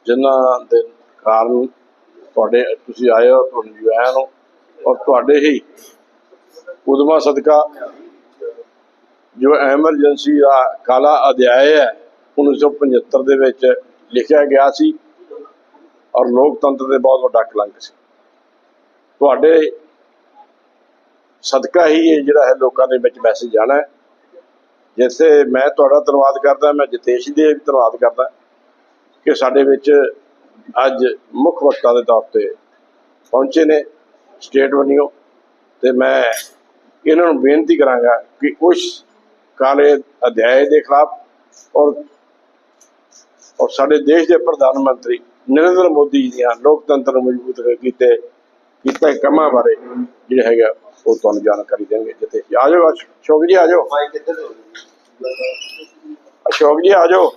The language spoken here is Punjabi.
ਜਿਨ੍ਹਾਂ ਦੇ ਕਾਰਨ ਤੁਸੀਂ ਆਏ ਹੋ, ਤੁਹਾਨੂੰ ਜੁਆਇਨ ਹੋ, ਔਰ ਤੁਹਾਡੇ ਹੀ ਉਦਮਾਂ ਸਦਕਾ ਜੋ ਐਮਰਜੈਂਸੀ ਦਾ ਕਾਲਾ ਅਧਿਆਇ ਹੈ 1975 ਦੇ ਵਿੱਚ ਲਿਖਿਆ ਗਿਆ ਸੀ ਔਰ ਲੋਕਤੰਤਰ ਦੇ ਬਹੁਤ ਵੱਡਾ ਕਲੰਕ ਸੀ। ਤੁਹਾਡੇ ਸਦਕਾ ਹੀ ਇਹ ਜਿਹੜਾ ਹੈ ਲੋਕਾਂ ਦੇ ਵਿੱਚ ਮੈਸੇਜ ਜਾਣਾ ਹੈ। ਜਿੱਥੇ ਮੈਂ ਤੁਹਾਡਾ ਧੰਨਵਾਦ ਕਰਦਾ, ਮੈਂ ਜਤੇਸ਼ ਦੇ ਵੀ ਧੰਨਵਾਦ ਕਰਦਾ ਕਿ ਸਾਡੇ ਵਿੱਚ ਅੱਜ ਮੁੱਖ ਵਕਤਾ ਦੇ ਤੌਰ ਤੇ ਪਹੁੰਚੇ ਨੇ ਸਟੇਟ ਵੱਲੋਂ, ਤੇ ਮੈਂ ਇਹਨਾਂ ਨੂੰ ਬੇਨਤੀ ਕਰਾਂਗਾ ਕਿ ਉਸ ਕਾਲੇ ਅਧਿਆਇ ਦੇ ਖਿਲਾਫ ਔਰ ਸਾਡੇ ਦੇਸ਼ ਦੇ ਪ੍ਰਧਾਨ ਮੰਤਰੀ ਨਰਿੰਦਰ ਮੋਦੀ ਜੀ ਦੀਆਂ ਲੋਕਤੰਤਰ ਨੂੰ ਮਜ਼ਬੂਤ ਕੀਤੇ ਕੰਮਾਂ ਬਾਰੇ ਜਿਹੜਾ ਹੈਗਾ ਉਹ ਤੁਹਾਨੂੰ ਜਾਣਕਾਰੀ ਦੇਣਗੇ। ਜਿੱਥੇ ਆ ਜਾਓ ਅਸ਼ੋਕ ਜੀ, ਆ ਜਾਓ ਅਸ਼ੋਕ ਜੀ, ਆ ਜਾਓ।